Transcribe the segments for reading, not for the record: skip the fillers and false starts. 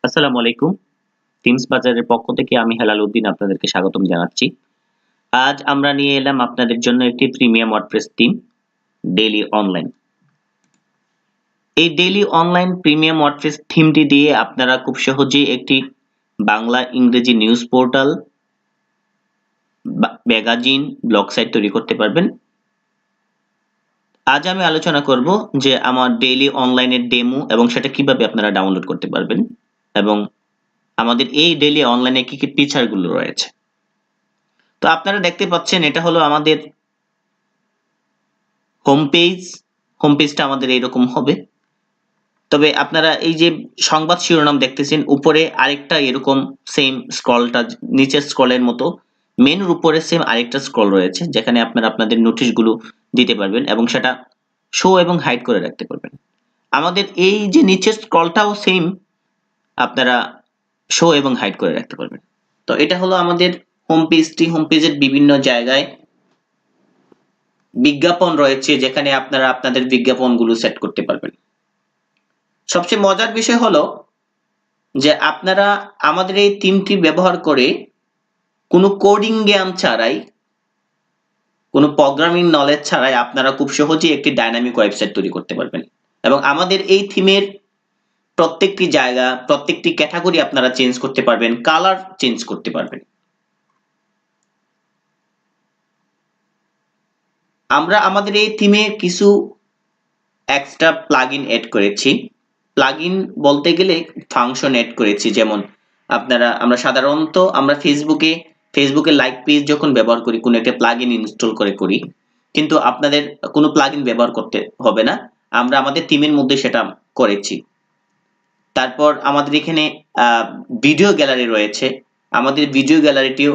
আসসালামু আলাইকুম। টিমস বাজারের পক্ষ থেকে আমি হেলাল উদ্দিন আপনাদেরকে স্বাগতম জানাচ্ছি। আজ আমরা নিয়ে এলাম আপনাদের জন্য একটি premium WordPress theme, daily online. এই ডেইলি অনলাইন প্রিমিয়াম ওয়ার্ডপ্রেস থিমটি দিয়ে আপনারা খুব সহজেই একটি বাংলা ইংরেজি news portal, magazine, blog site তৈরি করতে পারবেন। আজ আমি আলোচনা করব যে আমার ডেইলি অনলাইনের ডেমো এবং সেটা কিভাবে আপনারা ডাউনলোড করতে পারবেন এবং আমাদের এই ডেইলি অনলাইনে কি কি ফিচারগুলো রয়েছে। তো আপনারা দেখতে পাচ্ছেন এটা হলো আমাদের হোম পেজটা আমাদের এইরকম হবে। তবে আপনারা এই যে সংবাদ শিরোনাম দেখতেছেন, উপরে আরেকটা এরকম সেম স্ক্রলটা, নিচের স্ক্রলের মতো মেনুর উপরে সেম আরেকটা স্ক্রল রয়েছে যেখানে আপনারা আপনাদের নোটিশগুলো দিতে পারবেন এবং সেটা শো এবং হাইড করে রাখতে পারবেন। আমাদের এই যে নিচের স্ক্রলটাও সেম, আপনারা শো এবং হাইড করে রাখতে পারবেন। তো এটা হলো আমাদের হোম পেজের বিভিন্ন জায়গায় বিজ্ঞাপন রয়েছে যেখানে আপনারা আপনাদের বিজ্ঞাপনগুলো সেট করতে পারবেন। সবচেয়ে মজার বিষয় হলো যে আপনারা আমাদের এই থিমটি ব্যবহার করে কোনো কোডিং জ্ঞান ছাড়াই, কোনো প্রোগ্রামিং নলেজ ছাড়াই আপনারা খুব সহজেই একটি ডাইনামিক ওয়েবসাইট তৈরি করতে পারবেন এবং আমাদের এই থিমের প্রত্যেকটি জায়গা, প্রত্যেকটি ক্যাটাগরি আপনারা চেঞ্জ করতে পারবেন, কালার চেঞ্জ করতে পারবেন। আমরা আমাদের এই থিমে কিছু এক্সট্রা প্লাগইন এড করেছি। প্লাগইন বলতে গেলে ফাংশন এড করেছি, যেমন আমরা সাধারণত আমরা ফেসবুকে লাইক পেজ যখন ব্যবহার করি কোনো একটা প্লাগইন ইনস্টল করে করি, কিন্তু আপনাদের কোনো প্লাগইন ব্যবহার করতে হবে না, আমরা আমাদের থিমের মধ্যে সেটা করেছি। তারপর আমাদের এখানে ভিডিও গ্যালারি রয়েছে। আমাদের ভিডিও গ্যালারিটিও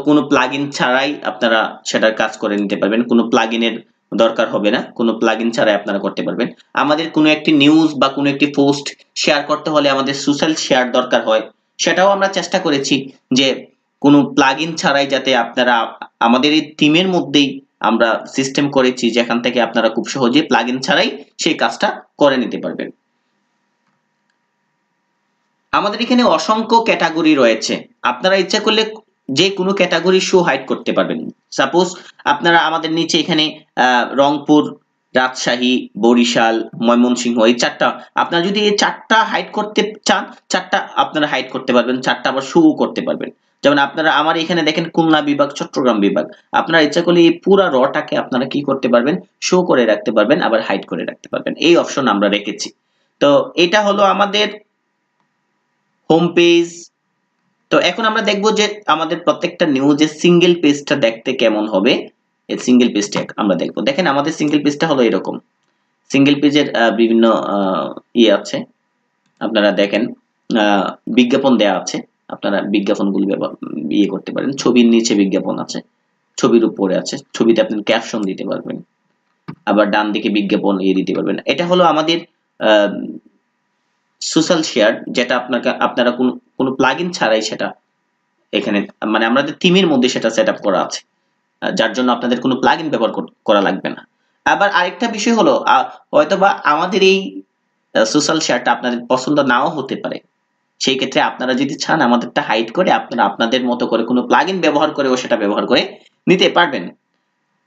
কোনো প্লাগইন ছাড়াই আপনারা সেটার কাজ করে নিতে পারবেন, কোনো প্লাগইনের দরকার হবে না, কোনো প্লাগইন ছাড়াই আপনারা করতে পারবেন। আমাদের কোনো একটি নিউজ বা কোনো একটি পোস্ট শেয়ার করতে হলে আমাদের সোশ্যাল শেয়ার দরকার হয়, সেটাও আমরা চেষ্টা করেছি যে কোনো প্লাগইন ছাড়াই যাতে আপনারা আমাদের এই থিমের মধ্যেই আমরা সিস্টেম করেছি যেখান থেকে আপনারা খুব সহজে প্লাগইন ছাড়াই সেই কাজটা করে নিতে পারবেন। আমাদের এখানে অসংখ্য ক্যাটাগরি রয়েছে, আপনারা ইচ্ছা করলে যে কোনো ক্যাটাগরি শো হাইড করতে পারবেন। সাপোজ আপনারা আমাদের নিচে এখানে রংপুর, রাজশাহী, বরিশাল, ময়মনসিংহ, এই চারটা, আপনারা যদি এই চারটা হাইড করতে চান, চারটা আপনারা হাইড করতে পারবেন, চারটা আবার শো করতে পারবেন। যেমন আপনারা আমার এখানে দেখেন খুলনা বিভাগ, চট্টগ্রাম বিভাগ, আপনারা ইচ্ছা করলে এই পুরো রটাকে আপনারা কি করতে পারবেন, শো করে রাখতে পারবেন, আবার হাইড করে রাখতে পারবেন। এই অপশন আমরা রেখেছি। তো এটা হলো আমাদের হোম পেজ। তো এখন আমরা দেখবো যে আমাদের প্রত্যেকটা নিউজের সিঙ্গেল পেজটা দেখতে কেমন হবে। এই সিঙ্গেল পেজটা আমরা দেখবো। দেখেন আমাদের সিঙ্গেল পেজটা হলো এরকম। সিঙ্গেল পেজের বিভিন্ন ইয়ে আছে, আপনারা দেখেন বিজ্ঞাপন দেয়া আছে, আপনারা বিজ্ঞাপনগুলো ইয়ে করতে পারেন। ছবির নিচে বিজ্ঞাপন আছে, ছবির উপরে আছে, ছবিতে আপনি ক্যাপশন দিতে পারবেন, আবার ডান দিকে বিজ্ঞাপন ইয়ে দিতে পারবেন। এটা হলো আমাদের সোশ্যাল শেয়ার, যেটা আপনারা কোনো প্লাগইন ছাড়াই সেটা এখানে, মানে আমাদের থিমের মধ্যে সেটা সেটআপ করা আছে, যার জন্য আপনাদের কোনো প্লাগইন ব্যবহার করা লাগবে না। আবার আরেকটা বিষয় হলো হয়তোবা আমাদের এই সোশ্যাল শেয়ারটা আপনাদের পছন্দ নাও হতে পারে, সেই ক্ষেত্রে আপনারা যদি চান আমাদেরটা হাইড করে আপনারা আপনাদের মতো করে কোনো প্লাগইন ব্যবহার করেও সেটা ব্যবহার করে নিতে পারবেন।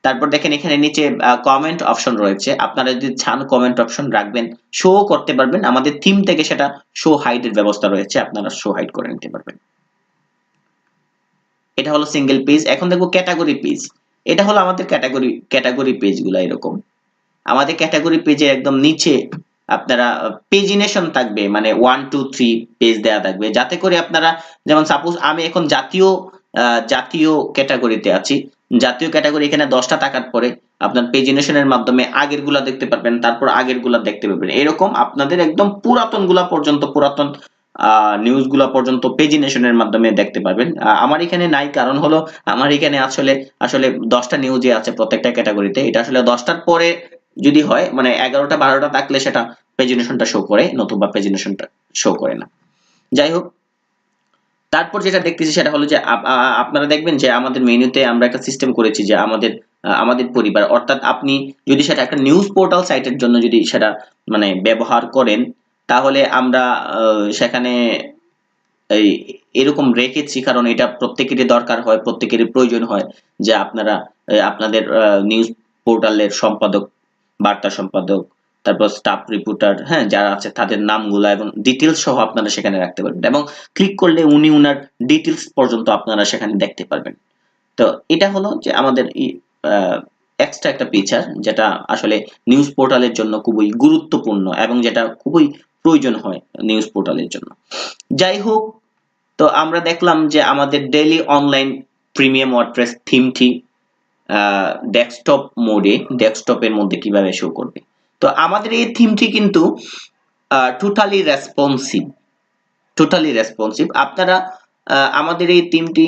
তারপর দেখেন এখানে নিচে কমেন্ট অপশন রয়েছে, আপনারা যদি চান কমেন্ট অপশন রাখবেন, শো করতে পারবেন। আমাদের থিম থেকে সেটা শো হাইড এর ব্যবস্থা রয়েছে, আপনারা শো হাইড করে নিতে পারবেন। এটা হলো সিঙ্গেল পেজ। এখন দেখবো ক্যাটাগরি পেজ। এটা হলো আমাদের ক্যাটাগরি পেজগুলো এরকম। আমাদের ক্যাটাগরি পেজের একদম নিচে আপনারা পেজিনেশন থাকবে, মানে 1 2 3 পেজ দেয়া থাকবে, যাতে করে আপনারা, যেমন সাপোজ আমি এখন জাতীয় ক্যাটাগরিতে আছি, জাতীয় ক্যাটাগরি এখানে 10টা থাকার পরে আপনার পেজিনেশনের মাধ্যমে আগের গুলা দেখতে পারবেন, তারপর আগের গুলা দেখতে পারবেন। এরকম আপনাদের একদম পুরাতন গুলা পর্যন্ত, পুরাতন নিউজ গুলা পর্যন্ত পেজিনেশনের মাধ্যমে দেখতে পারবেন। আমার এখানে নাই, কারণ হলো আমার এখানে আসলে 10টা নিউজই আছে প্রত্যেকটা ক্যাটাগরিতে। এটা আসলে 10টার পরে যদি হয়, মানে 11টা 12টা থাকলে সেটা পেজিনেশনটা শো করে, নতুবা পেজিনেশনটা শো করে না। যাই হোক, তারপর যেটা দেখতেছি সেটা হলো যে আপনারা দেখবেন যে আমাদের মেনুতে আমরা একটা সিস্টেম করেছি যে আমাদের পরিবার, অর্থাৎ আপনি যদি সেটা একটা নিউজ পোর্টাল সাইটের জন্য যদি সেটা মানে ব্যবহার করেন, তাহলে আমরা সেখানে এই এরকম রেখেছি, কারণ এটা প্রত্যেকেরই দরকার হয়, প্রত্যেকেরই প্রয়োজন হয় যে আপনারা আপনাদের নিউজ পোর্টালের সম্পাদক, বার্তা সম্পাদক, তারপর স্টাফ রিপোর্টার, হ্যাঁ, যারা আছে তাদের নামগুলো এবং ডিটেলস সহ আপনারা সেখানে রাখতে পারবেন, এবং ক্লিক করলে উনার ডিটেলস পর্যন্ত আপনারা সেখানে দেখতে পারবেন। তো এটা হলো যে আমাদের এক্সট্রা একটা ফিচার, যেটা আসলে নিউজ পোর্টালের জন্য খুবই গুরুত্বপূর্ণ এবং যেটা খুবই প্রয়োজন হয় নিউজ পোর্টালের জন্য। যাই হোক, তো আমরা দেখলাম যে আমাদের ডেইলি অনলাইন প্রিমিয়াম ওয়ার্ডপ্রেস থিমটি ডেস্কটপের মধ্যে কিভাবে শো করবে। তো আমাদের এই থিমটি কিন্তু টোটালি রেসপন্সিভ। আপনারা আমাদের এই থিমটি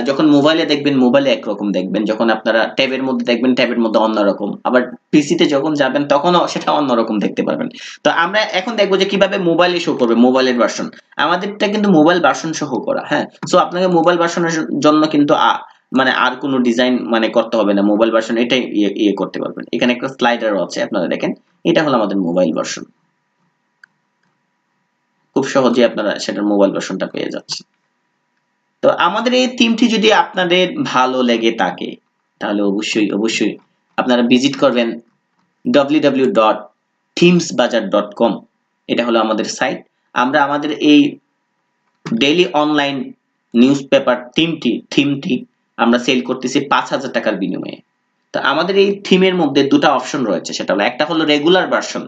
যখন মোবাইলে দেখবেন মোবাইলে একরকম দেখবেন, যখন আপনারা ট্যাবের মধ্যে দেখবেন ট্যাবের মধ্যে অন্যরকম, আবার পিসিতে যখন যাবেন তখনও সেটা অন্যরকম দেখতে পারবেন। তো আমরা এখন দেখবো যে কিভাবে মোবাইলে শো করবে, মোবাইলের ভার্সন। আমাদেরটা কিন্তু মোবাইল ভার্সন সহ করা, হ্যাঁ। সো আপনাকে মোবাইল ভার্সনের জন্য কিন্তু মানে আর কোনো ডিজাইন মানে করতে হবে না, মোবাইল ভার্সন এটাই ইয়ে করতে পারবেন। এখানে একটা স্লাইডারও আছে, আপনারা দেখেন, এটা হলো আমাদের মোবাইল ভার্সন। খুব সহজে আপনারা সেটার মোবাইল ভার্সনটা পেয়ে যাচ্ছেন। তো আমাদের এই থিমটি যদি আপনাদের ভালো লেগে থাকে তাহলে অবশ্যই আপনারা ভিজিট করবেন www.themesbazaar.com। এটা হলো আমাদের সাইট। আমরা আমাদের এই ডেইলি অনলাইন নিউজ পেপার থিমটি আমরা সেল করতেছি 5,000 টাকার বিনিময়ে। তো আমাদের এই থিমের মধ্যে দুটো অপশন রয়েছে, সেটা হলো একটা হলো রেগুলার ভার্সন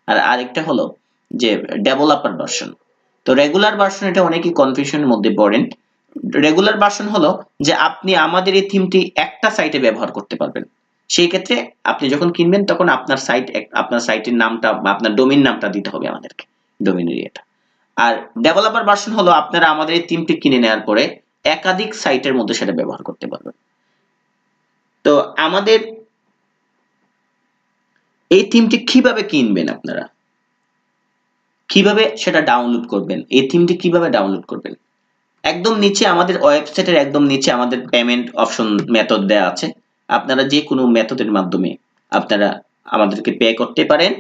আর আরেকটা হলো যে ডেভেলপার ভার্সন। তো রেগুলার ভার্সন, এটা অনেকেই কনফিউশনের মধ্যে পড়েন। রেগুলার ভার্সন হলো যে আপনি আমাদের এই থিমটি একটা সাইটে ব্যবহার করতে পারবেন। সেই ক্ষেত্রে আপনি যখন কিনবেন তখন আপনার সাইটের নামটা বা আপনার ডোমেইন নামটা দিতে হবে আমাদেরকে, ডোমেইন এরিয়াটা। আর ডেভেলপার ভার্সন হলো আপনারা আমাদের এই থিমটি কিনে নেওয়ার পরে একাধিক সাইটের মধ্যে সেটা ব্যবহার করতে পারবেন। তো আমাদের এই থিমটি কিভাবে কিনবেন, আপনারা কিভাবে সেটা ডাউনলোড করবেন, এই থিমটি কিভাবে ডাউনলোড করবেন, একদম নিচে আমাদের ওয়েবসাইটের একদম নিচে আমাদের পেমেন্ট অপশন মেথড দেওয়া আছে। আপনারা যে কোনো মেথডের মাধ্যমে আপনারা আমাদেরকে পে করতে পারেন।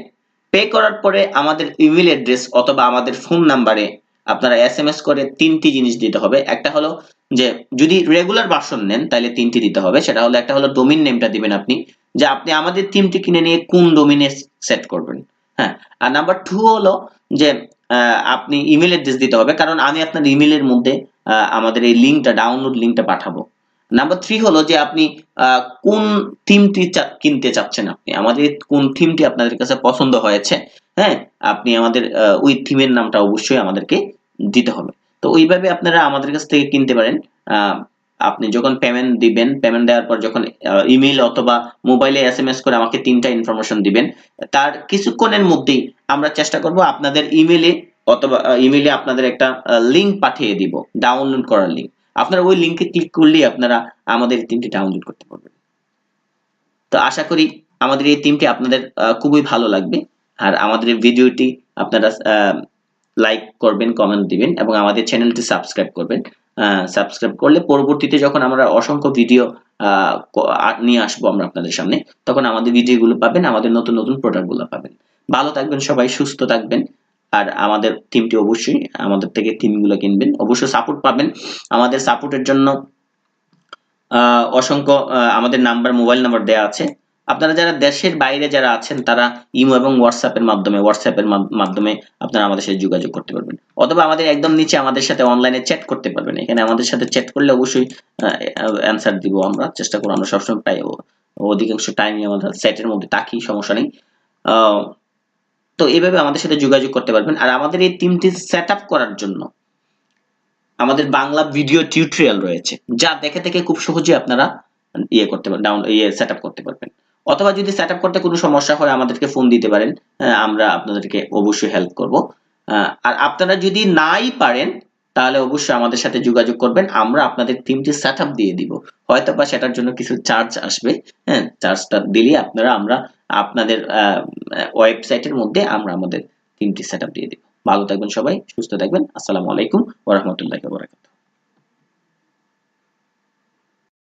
পে করার পরে আমাদের ইমেল অ্যাড্রেস অথবা আমাদের ফোন নাম্বারে আপনারা এসএমএস করে তিনটি জিনিস দিতে হবে। একটা হলো যে যদি রেগুলার ভার্সন নেন তাহলে তিনটি দিতে হবে, সেটা হলো একটা হলো ডোমেইন নেমটা দিবেন আপনি, যে আপনি আমাদের থিমটি কিনে নিয়ে কোন ডোমেইনে সেট করবেন, হ্যাঁ। আর নাম্বার 2 হলো যে আপনি ইমেল অ্যাড্রেস দিতে হবে, কারণ আমি আপনার ইমেলের মধ্যে আমাদের এই লিংকটা, ডাউনলোড লিংকটা পাঠাবো। নাম্বার 3 হলো যে আপনি কোন থিমটি কিনতে চাচ্ছেন, আপনি আমাদের কোন থিমটি আপনাদের কাছে পছন্দ হয়েছে, হ্যাঁ, আপনি আমাদের ওই থিমের নামটা অবশ্যই আমাদেরকে দিতে হবে। তো ওইভাবে আপনারা আমাদের কাছ থেকে কিনতে পারেন। আপনি যখন পেমেন্ট দিবেন, পেমেন্ট দেওয়ার পর যখন ইমেল অথবা মোবাইলে এসএমএস করে আমাকে 3টা ইনফরমেশন দিবেন, তার কিছুক্ষণের মধ্যেই আমরা চেষ্টা করব আপনাদের ইমেলে আপনাদের একটা লিংক পাঠিয়ে দিব, ডাউনলোড করার লিংক। আপনারা ওই লিংকে ক্লিক করলেই আপনারা আমাদের থিমটি ডাউনলোড করতে পারবেন। তো আশা করি আমাদের এই থিমটি আপনাদের খুবই ভালো লাগবে। আর আমাদের এই ভিডিওটি আপনারা লাইক করবেন, কমেন্ট দিবেন এবং আমাদের চ্যানেলটি সাবস্ক্রাইব করবেন। সাবস্ক্রাইব করলে পরবর্তীতে যখন আমরা অসংখ্য ভিডিও নিয়ে আসবো আমরা আপনাদের সামনে, তখন আমাদের ভিডিওগুলো পাবেন, আমাদের নতুন নতুন প্রোডাক্টগুলো পাবেন। ভালো থাকবেন সবাই, সুস্থ থাকবেন। আর আমাদের থিমটি অবশ্যই আমাদের থেকে থিমগুলো কিনবেন, অবশ্যই সাপোর্ট পাবেন। আমাদের সাপোর্টের জন্য অসংখ্য আমাদের মোবাইল নাম্বার দেওয়া আছে। আপনারা যারা দেশের বাইরে যারা আছেন তারা ইমো এবং হোয়াটসঅ্যাপের মাধ্যমে আপনারা আমাদের সাথে যোগাযোগ করতে পারবেন, অথবা আমাদের একদম নিচে আমাদের সাথে অনলাইনে চ্যাট করতে পারবেন। এখানে আমাদের সাথে চ্যাট করলে অবশ্যই অ্যান্সার দিব, আমরা চেষ্টা করব, আমরা সবসময় প্রায় অধিকাংশ টাইমই আমাদের সেটের মধ্যে থাকি, সমস্যা নেই। তো এইভাবে আমাদের সাথে যোগাযোগ করতে পারবেন। আর আমাদের এই টিমটি সেট আপ করার জন্য আমাদের বাংলা ভিডিও টিউটোরিয়াল রয়েছে, যা দেখে খুব সহজে আপনারা সেটআপ করতে পারবেন। অথবা যদি সেটআপ করতে কোনো সমস্যা হয় আমাদেরকে ফোন দিতে পারেন, আমরা আপনাদেরকে অবশ্যই হেল্প করব। আর আপনারা যদি নাই পারেন তাহলে অবশ্যই আমাদের সাথে যোগাযোগ করবেন, আমরা আপনাদের থিমটি সেটআপ দিয়ে দিব। হয়তোবা সেটার জন্য কিছু চার্জ আসবে, হ্যাঁ, চার্জটা দিলে আমরা আপনাদের ওয়েবসাইটের মধ্যে আমরা আমাদের থিমটি সেটআপ দিয়ে দিব। ভালো থাকবেন সবাই, সুস্থ থাকবেন। আসসালামু আলাইকুম ওয়া রাহমাতুল্লাহি ওয়া বারাকাতুহু।